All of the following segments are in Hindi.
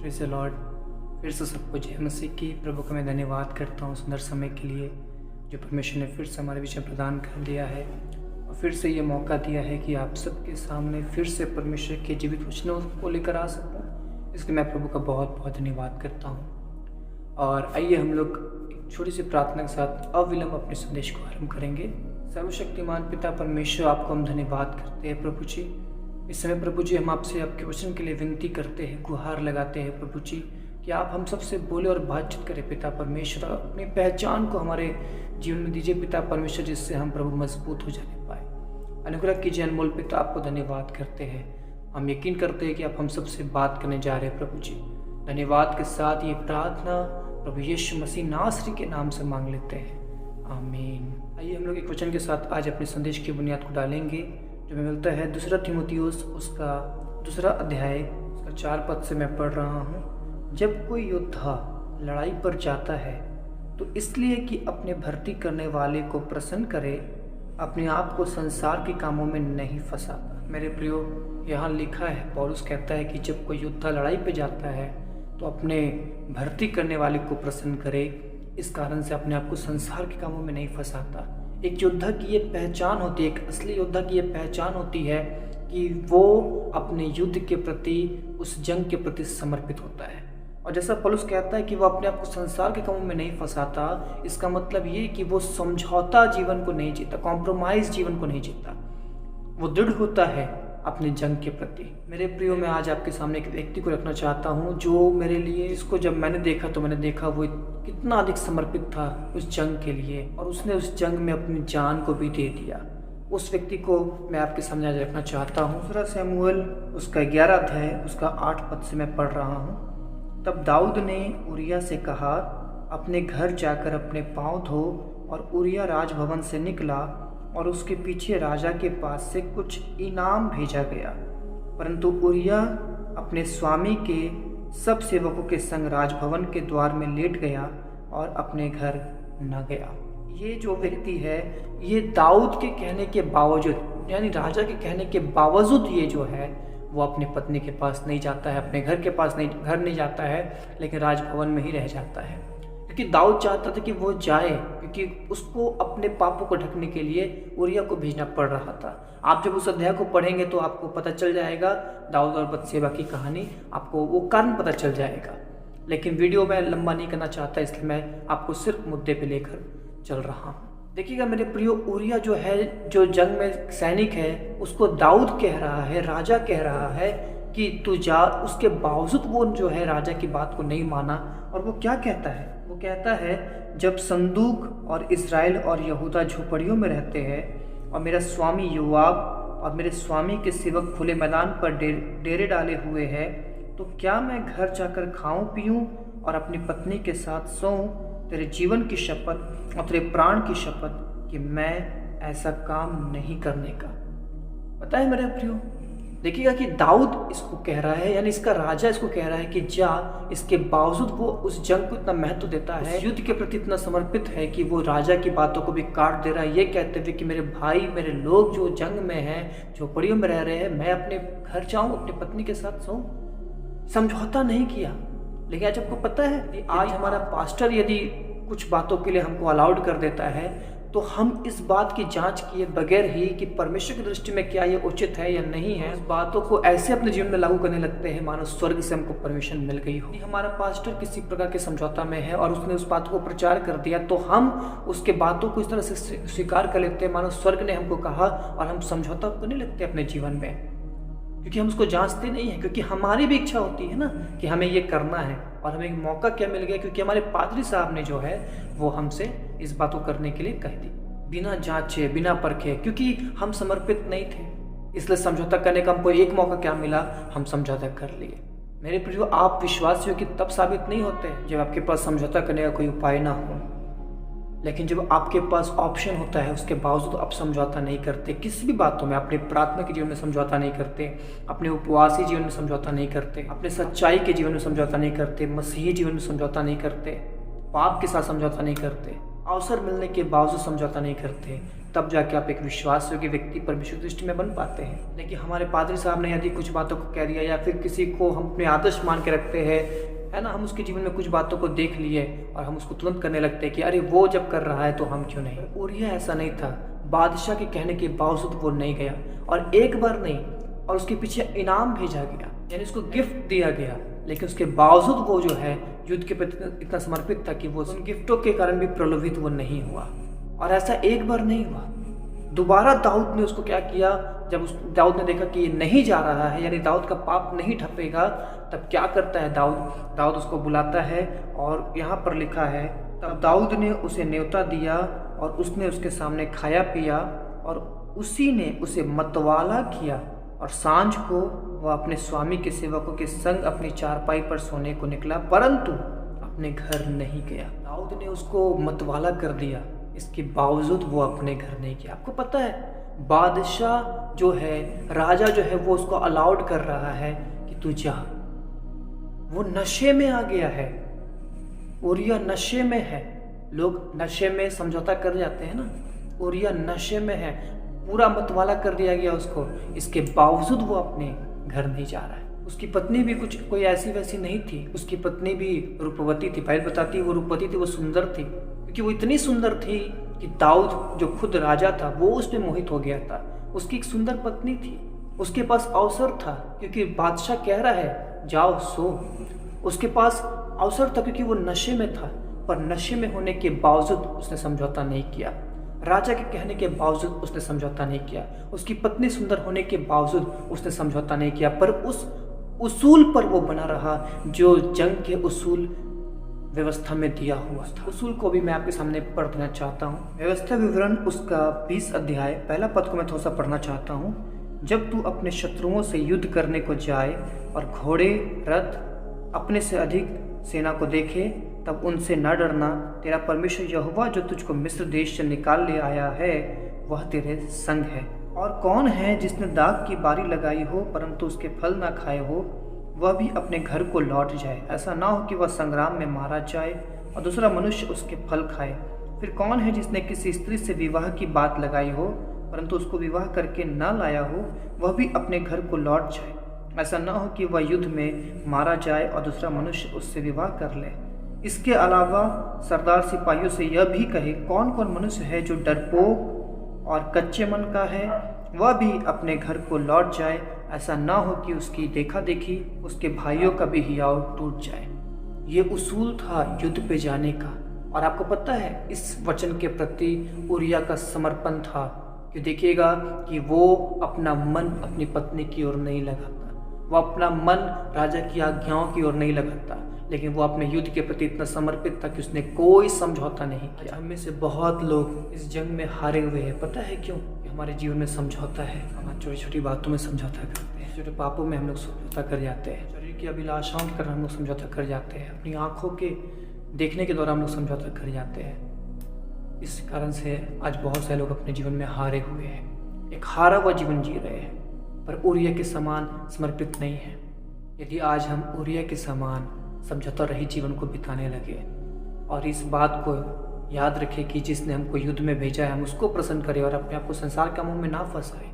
Praise the Lord. फिर से सबको जय मसीह की। प्रभु का मैं धन्यवाद करता हूँ सुंदर समय के लिए जो परमेश्वर ने फिर से हमारे बीच में प्रदान कर दिया है और फिर से ये मौका दिया है कि आप सबके सामने फिर से परमेश्वर के जीवित वचनों को लेकर आ सकूँ। इसलिए मैं प्रभु का बहुत बहुत धन्यवाद करता हूँ। और आइए हम लोग एक छोटी सी प्रार्थना के साथ अविलंब अपने संदेश को आरंभ करेंगे। सर्वशक्तिमान पिता परमेश्वर, आपको हम धन्यवाद करते हैं प्रभु जी। इस समय प्रभु जी हम आपसे आपके वचन के लिए विनती करते हैं, गुहार लगाते हैं प्रभु जी कि आप हम सबसे बोले और बातचीत करें पिता परमेश्वर। अपनी पहचान को हमारे जीवन में दीजिए पिता परमेश्वर, जिससे हम प्रभु मजबूत हो जाने पाए। अनुग्रह कीजिए अनमोल पिता, आपको धन्यवाद करते हैं। हम यकीन करते हैं कि आप हम सबसे बात करने जा रहे हैं प्रभु जी। धन्यवाद के साथ ये प्रार्थना प्रभु यीशु मसीह नासरी के नाम से मांग लेते हैं, आमीन। आइए हम लोग एक वचन के साथ आज अपने संदेश की बुनियाद को डालेंगे जो हमें मिलता है 2 तीमुथियुस उसका 2 अध्याय उसका 4 पद से मैं पढ़ रहा हूँ। जब कोई योद्धा लड़ाई पर जाता है तो इसलिए कि अपने भर्ती करने वाले को प्रसन्न करे, अपने आप को संसार के कामों में नहीं फंसाता। मेरे प्रियो, यहाँ लिखा है, पौलुस कहता है कि जब कोई योद्धा लड़ाई पे जाता है तो अपने भर्ती करने वाले को प्रसन्न करे, इस कारण से अपने आप को संसार के कामों में नहीं फंसाता। एक योद्धा की ये पहचान होती है, एक असली योद्धा की ये पहचान होती है कि वो अपने युद्ध के प्रति, उस जंग के प्रति समर्पित होता है। और जैसा पौलुस कहता है कि वो अपने आप को संसार के कामों में नहीं फंसाता, इसका मतलब ये कि वो समझौता जीवन को नहीं जीता, कॉम्प्रोमाइज जीवन को नहीं जीता। वो दृढ़ होता है अपने जंग के प्रति। मेरे प्रियो, मैं आज आपके सामने एक व्यक्ति को रखना चाहता हूँ जो मेरे लिए, इसको जब मैंने देखा तो मैंने देखा वो कितना अधिक समर्पित था उस जंग के लिए और उसने उस जंग में अपनी जान को भी दे दिया। उस व्यक्ति को मैं आपके सामने आज रखना चाहता हूँ। 2 शमूएल उसका 11 अध्याय उसका 8 पद से मैं पढ़ रहा हूँ। तब दाऊद ने उरिया से कहा, अपने घर जाकर अपने पाँव धो। और उरिया राजभवन से निकला और उसके पीछे राजा के पास से कुछ इनाम भेजा गया, परंतु उरिया अपने स्वामी के सब सेवकों के संग राजभवन के द्वार में लेट गया और अपने घर न गया। ये जो व्यक्ति है, ये दाऊद के कहने के बावजूद, यानी राजा के कहने के बावजूद, ये जो है वो अपनी पत्नी के पास नहीं जाता है, अपने घर के पास नहीं, घर नहीं जाता है, लेकिन राजभवन में ही रह जाता है। क्योंकि दाऊद चाहता था कि वो जाए, क्योंकि उसको अपने पापों को ढकने के लिए उरिया को भेजना पड़ रहा था। आप जब उस अध्याय को पढ़ेंगे तो आपको पता चल जाएगा दाऊद और बतशेबा की कहानी, आपको वो कारण पता चल जाएगा। लेकिन वीडियो में लंबा नहीं करना चाहता, इसलिए मैं आपको सिर्फ मुद्दे पे लेकर चल रहा हूँ। देखिएगा मेरे प्रियो, उरिया जो है, जो जंग में सैनिक है, उसको दाऊद कह रहा है, राजा कह रहा है कि तू जा। उसके बावजूद वो जो है राजा की बात को नहीं माना। और वो क्या कहता है? वो कहता है, जब संदूक और इज़राइल और यहूदा झोपड़ियों में रहते हैं और मेरा स्वामी योआब और मेरे स्वामी के सेवक खुले मैदान पर डेरे डाले हुए हैं, तो क्या मैं घर जाकर खाऊं पीऊं और अपनी पत्नी के साथ सोऊं? तेरे जीवन की शपथ और तेरे प्राण की शपथ कि मैं ऐसा काम नहीं करने का। पता है मेरे प्रियो, देखिएगा कि दाऊद इसको कह रहा है, यानी इसका राजा इसको कह रहा है कि जा। इसके बावजूद वो उस जंग को इतना महत्व देता है, उस युद्ध के प्रति इतना समर्पित है कि वो राजा की बातों को भी काट दे रहा है, ये कहते हुए कि मेरे भाई, मेरे लोग जो जंग में हैं, झोपड़ियों में रह रहे हैं, मैं अपने घर जाऊं, अपनी पत्नी के साथ सोऊं। समझौता नहीं किया। लेकिन आज आपको पता है, आज हमारा पास्टर यदि कुछ बातों के लिए हमको अलाउड कर देता है तो हम इस बात की जांच किए बगैर ही कि परमेश्वर की दृष्टि में क्या ये उचित है या नहीं है, उस बातों को ऐसे अपने जीवन में लागू करने लगते हैं मानो स्वर्ग से हमको परमिशन मिल गई हो। हमारा पास्टर किसी प्रकार के समझौता में है और उसने उस बात को प्रचार कर दिया, तो हम उसके बातों को इस तरह से स्वीकार कर लेते हैं मानो स्वर्ग ने हमको कहा, और हम समझौता करने लगते हैं अपने जीवन में, क्योंकि हम उसको जांचते नहीं हैं। क्योंकि हमारी भी इच्छा होती है ना कि हमें ये करना है, और हमें एक मौका क्या मिल गया, क्योंकि हमारे पादरी साहब ने जो है वो हमसे इस बात को करने के लिए कह दी, बिना जांचे, बिना परखे, क्योंकि हम समर्पित नहीं थे। इसलिए समझौता करने का हमको एक मौका क्या मिला, हम समझौता कर लिए। मेरे प्रियो, आप विश्वासी हो कि तब साबित नहीं होते जब आपके पास समझौता करने का कोई उपाय ना हो। लेकिन जब आपके पास ऑप्शन होता है, उसके बावजूद आप समझौता नहीं करते, किसी भी बातों में, अपने प्रार्थना के जीवन में समझौता नहीं करते, अपने उपवासी जीवन में समझौता नहीं करते, अपने सच्चाई के जीवन में समझौता नहीं करते, मसीही जीवन में समझौता नहीं करते, पाप के साथ समझौता नहीं करते, अवसर मिलने के बावजूद समझौता नहीं करते, तब जाके आप एक विश्वास योग्य व्यक्ति परमेश्वर की दृष्टि में बन पाते हैं। लेकिन हमारे पादरी साहब ने यदि कुछ बातों को कह दिया या फिर किसी को हम अपने आदर्श मान के रखते हैं, है ना, हम उसके जीवन में कुछ बातों को देख लिए और हम उसको तुरंत करने लगते हैं कि अरे वो जब कर रहा है तो हम क्यों नहीं। और यह ऐसा नहीं था, बादशाह के कहने के बावजूद वो नहीं गया, और एक बार नहीं, और उसके पीछे इनाम भेजा गया, यानी उसको गिफ्ट दिया गया। लेकिन उसके बावजूद वो जो है युद्ध के प्रति इतना समर्पित था कि वो उन गिफ्टों के कारण भी प्रलोभित वो नहीं हुआ। और ऐसा एक बार नहीं हुआ, दोबारा दाऊद ने उसको क्या किया, जब दाऊद ने देखा कि ये नहीं जा रहा है, यानी दाऊद का पाप नहीं ठपेगा, तब क्या करता है दाऊद उसको बुलाता है, और यहाँ पर लिखा है तब दाऊद ने उसे न्योता दिया और उसने उसके सामने खाया पिया, और उसी ने उसे मतवाला किया, और सांझ को वह अपने स्वामी के सेवकों के संग अपनी चारपाई पर सोने को निकला, परंतु अपने घर नहीं गया। दाऊद ने उसको मतवाला कर दिया, इसके बावजूद वो अपने घर नहीं गया। आपको पता है बादशाह जो है, राजा जो है, वो उसको अलाउड कर रहा है कि तू जा। वो नशे में आ गया है, उरिया नशे में है। लोग नशे में समझौता कर जाते हैं ना, उरिया नशे में है, पूरा मतवाला कर दिया गया उसको, इसके बावजूद वो अपने घर नहीं जा रहा है। उसकी पत्नी भी कुछ कोई ऐसी वैसी नहीं थी, उसकी पत्नी भी रूपवती थी। बाइबल बताती है वो रूपवती थी, वो सुंदर थी, क्योंकि वो इतनी सुंदर थी कि दाऊद जो खुद राजा था वो उस पर मोहित हो गया था। उसकी एक सुंदर पत्नी थी, उसके पास अवसर था, क्योंकि बादशाह कह रहा है जाओ सो। उसके पास अवसर था क्योंकि वो नशे में था, पर नशे में होने के बावजूद उसने समझौता नहीं किया। राजा के कहने के बावजूद उसने समझौता नहीं किया। उसकी पत्नी सुंदर होने के बावजूद उसने समझौता नहीं किया, पर उस उसूल पर वो बना रहा जो जंग के उसूल व्यवस्था में दिया हुआ था। उसूल को भी मैं आपके सामने पढ़ देना चाहता हूँ। व्यवस्था विवरण उसका 20 अध्याय पहला पद को मैं थोड़ा सा पढ़ना चाहता हूँ। जब तू अपने शत्रुओं से युद्ध करने को जाए और घोड़े रथ अपने से अधिक सेना को देखे, तब उनसे न डरना। तेरा परमेश्वर यहोवा जो तुझको मिस्र देश से निकाल ले आया है वह तेरे संग है। और कौन है जिसने दाख की बारी लगाई हो परंतु उसके फल ना खाए हो, वह भी अपने घर को लौट जाए। ऐसा ना हो कि वह संग्राम में मारा जाए और दूसरा मनुष्य उसके फल खाए। फिर कौन है जिसने किसी स्त्री से विवाह की बात लगाई हो परंतु उसको विवाह करके न लाया हो, वह भी अपने घर को लौट जाए। ऐसा न हो कि वह युद्ध में मारा जाए और दूसरा मनुष्य उससे विवाह कर ले। इसके अलावा सरदार सिपाहियों से यह भी कहे, कौन कौन मनुष्य है जो डरपोक और कच्चे मन का है, वह भी अपने घर को लौट जाए। ऐसा ना हो कि उसकी देखा देखी उसके भाइयों का भी हियाव टूट जाए। ये उसूल था युद्ध पे जाने का। और आपको पता है इस वचन के प्रति उरिया का समर्पण था कि देखिएगा कि वो अपना मन अपनी पत्नी की ओर नहीं लगाता, वो अपना मन राजा की आज्ञाओं की ओर नहीं लगाता, लेकिन वो अपने युद्ध के प्रति इतना समर्पित था कि उसने कोई समझौता नहीं किया। हम में से बहुत लोग इस जंग में हारे हुए हैं। पता है क्यों? कि हमारे जीवन में समझौता है। हम छोटी छोटी बातों में समझौता करते हैं, छोटे पापों में हम लोग समझौता कर जाते हैं, शरीर की अभिलाषाओं के कारण हम लोग समझौता कर जाते हैं, अपनी आँखों के देखने के द्वारा हम लोग समझौता कर जाते हैं। इस कारण से आज बहुत सारे लोग अपने जीवन में हारे हुए हैं, एक हारा हुआ जीवन जी रहे हैं, पर उरिया के समान समर्पित नहीं है। यदि आज हम उरिया के समान समझौता रहित जीवन को बिताने लगे और इस बात को याद रखें कि जिसने हमको युद्ध में भेजा है हम उसको प्रसन्न करें और अपने आप को संसार कामों में ना फंसाएं।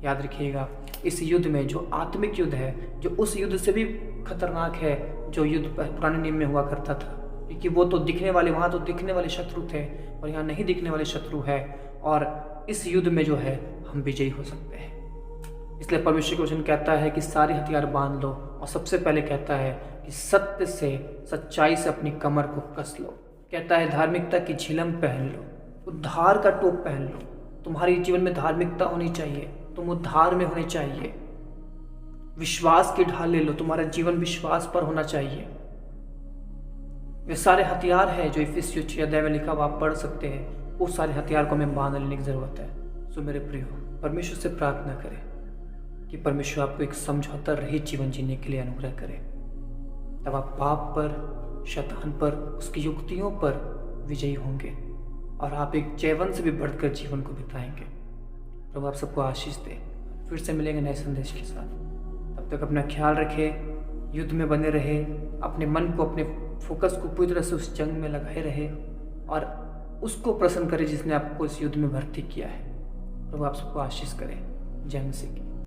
याद रखिएगा इस युद्ध में जो आत्मिक युद्ध है, जो उस युद्ध से भी खतरनाक है जो युद्ध पुराने नियम में हुआ करता था, क्योंकि वो तो दिखने वाले, वहाँ तो दिखने वाले शत्रु थे और यहाँ नहीं दिखने वाले शत्रु है। और इस युद्ध में जो है हम विजयी हो सकते हैं। इसलिए परमेश्वर का वचन कहता है कि सारे हथियार बांध लो, और सबसे पहले कहता है कि सत्य से, सच्चाई से अपनी कमर को कस लो। कहता है धार्मिकता की झिलम पहन लो, उद्धार का टोप पहन लो। तुम्हारे जीवन में धार्मिकता होनी चाहिए, तुम उद्धार में होने चाहिए। विश्वास की ढाल ले लो, तुम्हारा जीवन विश्वास पर होना चाहिए। वे सारे हथियार हैं जो इफिसियों 6 अध्याय में लिखा हुआ आप पढ़ सकते हैं। उस सारे हथियार को हमें बांध लेने की जरूरत है। सो मेरे प्रियो, परमेश्वर से प्रार्थना करें कि परमेश्वर आपको एक समझौता रहित जीवन जीने के लिए अनुग्रह करे। तब आप पाप पर, शैतान पर, उसकी युक्तियों पर विजयी होंगे और आप एक जयवंत से भी बढ़कर जीवन को बिताएंगे। प्रभु आप सबको आशीष दे। फिर से मिलेंगे नए संदेश के साथ। तब तक अपना ख्याल रखें, युद्ध में बने रहे, अपने मन को, अपने फोकस को पूरी तरह से उस जंग में लगाए रहे और उसको प्रसन्न करे जिसने आपको इस युद्ध में भर्ती किया है। प्रभु आप सबको आशीष करे। जय मसीह की।